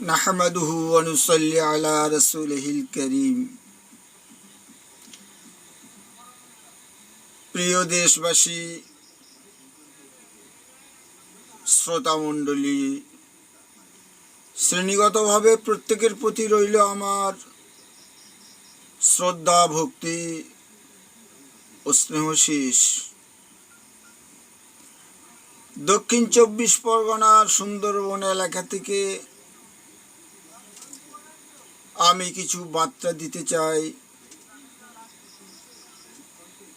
নাহমাদুহু ওয়া নুসাল্লি আলা রাসূলিহিল কারীম। প্রিয় দেশবাসী, শ্রোতামণ্ডলী, শ্রেণীগতভাবে প্রত্যেকের প্রতি রইল আমার শ্রদ্ধা, ভক্তি ও স্নেহশীষ। দক্ষিণ 24 পরগনার সুন্দরবন এলাকা থেকে আমি কিছু বার্তা দিতে চাই।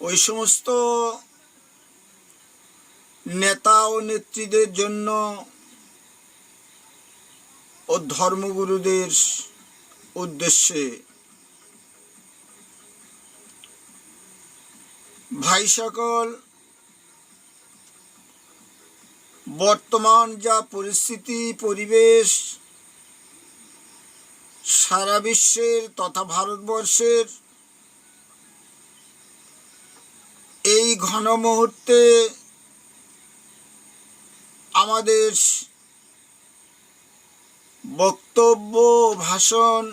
ওই সমস্ত নেতা ও নেত্রীদের জন্য ও ধর্মগুরুদের উদ্দেশ্যে। ভাই সকল, বর্তমান যা পরিস্থিতি পরিবেশ সারা বিশ্বের তথা ভারতবর্ষের, এই ঘন মুহূর্তে আমাদের বক্তব্য, ভাষণ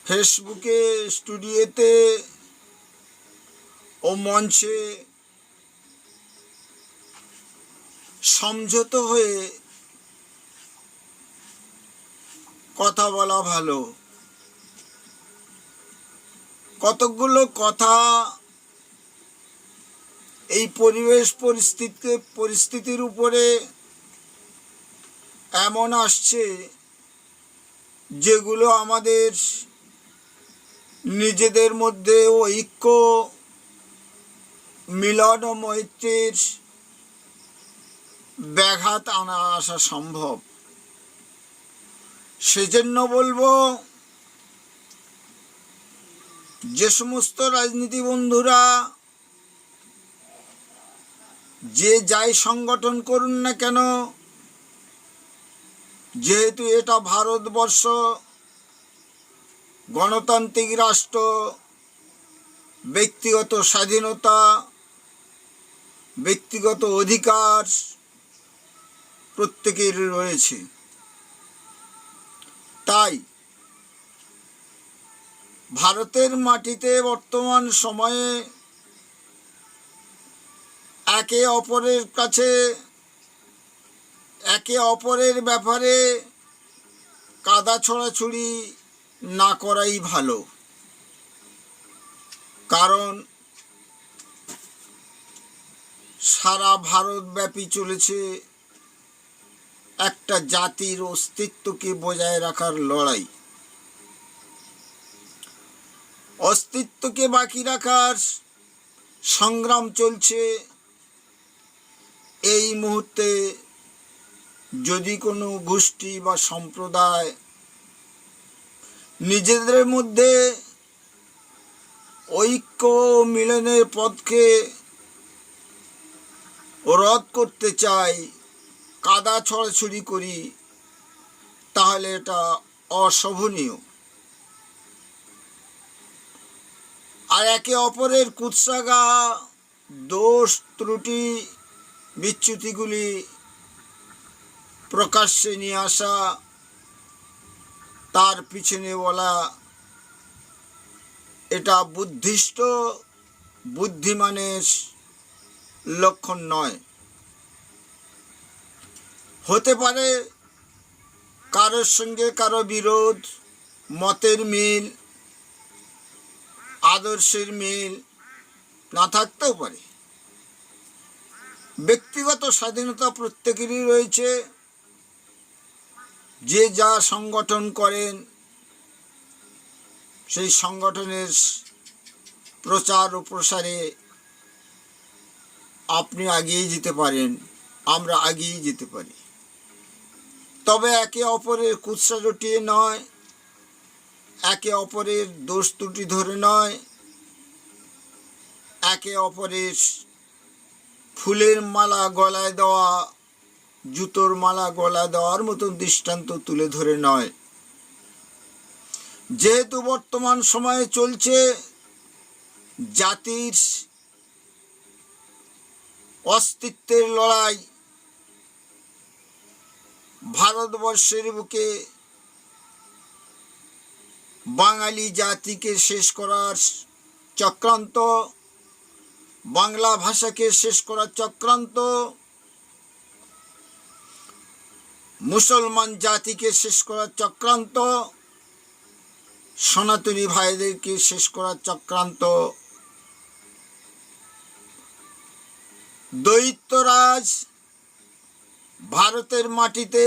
ফেসবুকে, স্টুডিওতে ও মঞ্চে সমঝোত হয়ে কথা বলা ভালো। কতকগুলো কথা এই পরিবেশ পরিস্থিতির উপরে এমন আসছে যেগুলো আমাদের নিজেদের মধ্যে ঐক্য, মিলন ও মৈত্রীর ব্যাঘাত আসা সম্ভব। সেজন্য বলবো, যে সমস্ত রাজনীতি বন্ধুরা যে যাই সংগঠন করুন না কেন, যেহেতু এটা ভারতবর্ষ গণতান্ত্রিক রাষ্ট্র, ব্যক্তিগত স্বাধীনতা, ব্যক্তিগত অধিকার প্রত্যেকের রয়েছে। তাই ভারতের মাটিতে বর্তমান সময়ে একে অপরের কাছে, একে অপরের ব্যাপারে কাদা ছড়াছড়ি না করাই ভালো। কারণ সারা ভারতব্যাপী চলেছে একটা জাতির অস্তিত্বকে বজায় রাখার লড়াই। অস্তিত্বকে বাকি রাখার সংগ্রাম চলছে। এই মুহূর্তে যদি কোনো গোষ্ঠী বা সম্প্রদায় নিজেদের মধ্যে ঐক্য মিলনের পথকে রদ করতে চায়, কাদা ছড়াছড়ি করি, তাহলে এটা অশোভনীয়। আর একে অপরের কুৎসাগা, দোষ ত্রুটি, বিচ্যুতিগুলি প্রকাশ্যে নিয়ে আসা, তার পিছনে বলা, এটা বুদ্ধিষ্ট বুদ্ধিমানের লক্ষণ নয়। হতে পারে কারোর সঙ্গে কারো বিরোধ, মতের মিল, আদর্শের মিল না থাকতেও পারে। ব্যক্তিগত স্বাধীনতা প্রত্যেকেরই রয়েছে। যে যা সংগঠন করেন সেই সংগঠনের প্রচার ও প্রসারে আপনি আগিয়ে যেতে পারেন, আমরা আগিয়ে যেতে পারি। তবে একে অপরের কুৎসা রটিয়ে নয়, একে অপরের দোষ ত্রুটি ধরে নয়, একে অপরের ফুলের মালা গলায় দেওয়া, জুতোর মালা গলায় দেওয়ার মতো দৃষ্টান্ত তুলে ধরে নয়। যেহেতু বর্তমান সময়ে চলছে জাতির অস্তিত্বের লড়াই, ভারতবর্ষের বুকে বাঙালি জাতিকে শেষ করার চক্রান্ত, বাংলা ভাষাকে শেষ করার চক্রান্ত, মুসলমান জাতিকে শেষ করার চক্রান্ত, সনাতনী ভাইদেরকে শেষ করার চক্রান্ত, দৈত্যরাজ ভারতের মাটিতে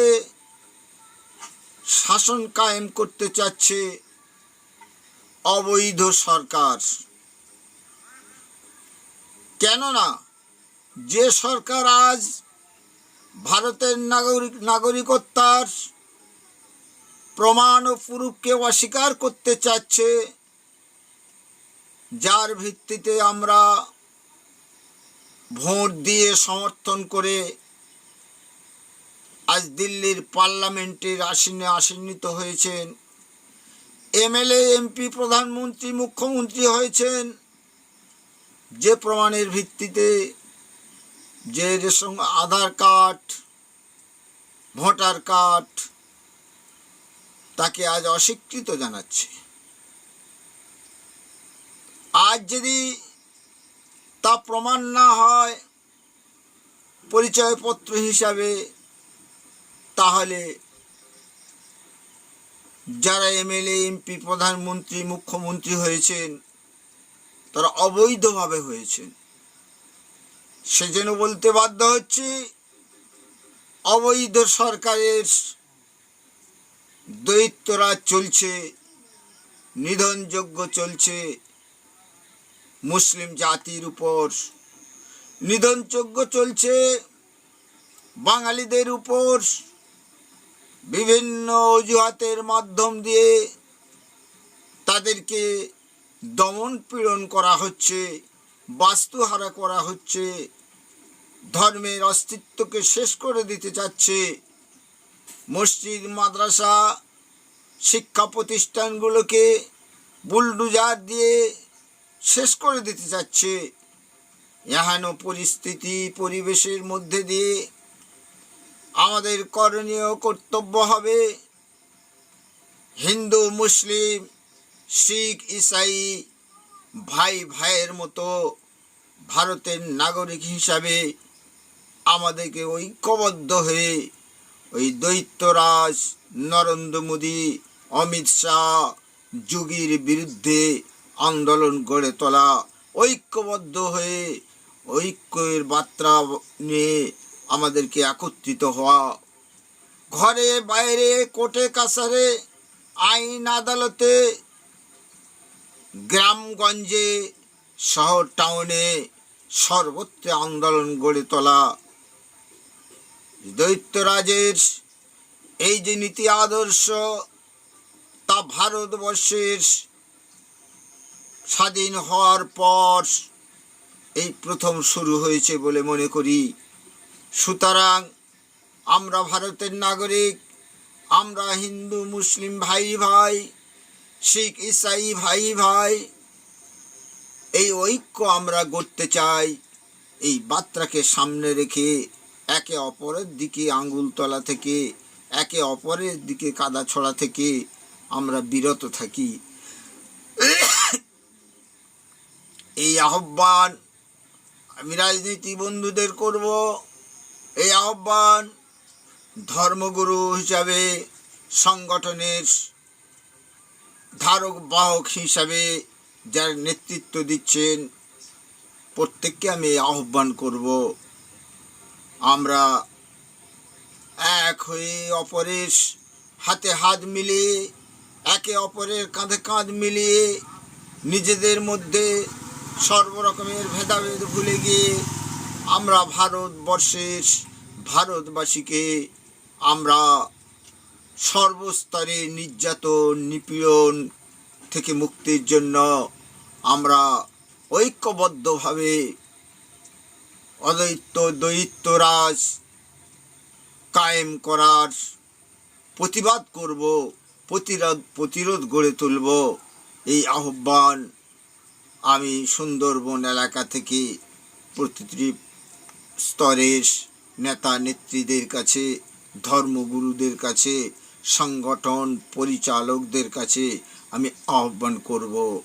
শাসন কায়েম করতে চাচ্ছে অবৈধ সরকার। কেননা যে সরকার আজ ভারতের নাগরিকত্বের প্রমাণ ও প্রুফকে অস্বীকার করতে চাচ্ছে, যার ভিত্তিতে আমরা ভোট দিয়ে সমর্থন করে আজ দিল্লির পার্লামেন্টের আসনে আসীনিত হয়েছেন, এমএলএ এমপি প্রধানমন্ত্রী মুখ্যমন্ত্রী হয়েছেন, যে প্রমাণের ভিত্তিতে যে রেশন আধার কার্ড, ভোটার কার্ড তাকে আজ অস্বীকৃত জানাচ্ছে। আজ যদি তা প্রমাণ না হয় পরিচয়পত্র হিসাবে, তাহলে যারা এমএলএ এমপি প্রধানমন্ত্রী মুখ্যমন্ত্রী হয়েছেন তারা অবৈধভাবে হয়েছেন। সেজন্য বলতে বাধ্য হচ্ছি, অবৈধ সরকারের দৈত্যরাজ চলছে, নিধনযজ্ঞ চলছে মুসলিম জাতির উপর, নিধনযজ্ঞ চলছে বাঙালিদের উপর। বিভিন্ন অজুহাতের মাধ্যম দিয়ে তাদেরকে দমন পীড়ন করা হচ্ছে, বাস্তুহারা করা হচ্ছে, ধর্মের অস্তিত্বকে শেষ করে দিতে চাচ্ছে। মসজিদ, মাদ্রাসা, শিক্ষা প্রতিষ্ঠানগুলোকে বুলডোজার দিয়ে শেষ করে দিতে চাচ্ছে। এহেন পরিস্থিতি পরিবেশের মধ্যে দিয়ে আমাদের করণীয় কর্তব্য হবে হিন্দু, মুসলিম, শিখ, ইসাই ভাই ভাইয়ের মতো ভারতের নাগরিক হিসাবে আমাদেরকে ঐক্যবদ্ধ হয়ে ওই দৈত্যরাজ নরেন্দ্র মোদী, অমিত শাহ, যোগীর বিরুদ্ধে আন্দোলন গড়ে তোলা, ঐক্যবদ্ধ হয়ে ঐক্যের বার্তা নিয়ে আমাদেরকে একত্রিত হওয়া। ঘরে বাইরে, কোর্টে কাছারে, আইন আদালতে, গ্রামগঞ্জে, শহর টাউনে সর্বত্র আন্দোলন গড়ে তোলা। দৈত্যরাজের এই যে নীতি আদর্শ, তা ভারতবর্ষের স্বাধীন হওয়ার পর এই প্রথম শুরু হয়েছে বলে মনে করি। সুতরাং আমরা ভারতের নাগরিক, আমরা হিন্দু মুসলিম ভাই ভাই, শিখ ইসাই ভাই ভাই, এই ঐক্য আমরা গড়তে চাই। এই বার্তাকে সামনে রেখে একে অপরের দিকে আঙ্গুল তোলা থেকে, একে অপরের দিকে কাদা ছড়া থেকে আমরা বিরত থাকি। এই আহ্বান আমি রাজনীতি বন্ধুদের করব। এই আহ্বান ধর্মগুরু হিসাবে, সংগঠনের ধারক বাহক হিসাবে যার নেতৃত্ব দিচ্ছেন প্রত্যেককে আমি আহ্বান করব, আমরা এক হয়ে অপরের হাতে হাত মিলিয়ে, একে অপরের কাঁধে কাঁধ মিলিয়ে, নিজেদের মধ্যে সর্বরকমের ভেদাভেদ ভুলে গিয়ে আমরা ভারতবর্ষের ভারতবাসীকে আমরা সর্বস্তরে নির্যাতন নিপীড়ন থেকে মুক্তির জন্য আমরা ঐক্যবদ্ধভাবে দৈত্যরাজ কায়েম করার প্রতিবাদ করব, প্রতিরোধ গড়ে তুলব। এই আহ্বান আমি সুন্দরবন এলাকা থেকে প্রতিটি স্তরের নেতা নেত্রীদের কাছে ধর্মগুরুদের কাছে, সংগঠন পরিচালকদের কাছে আমি আহ্বান করব,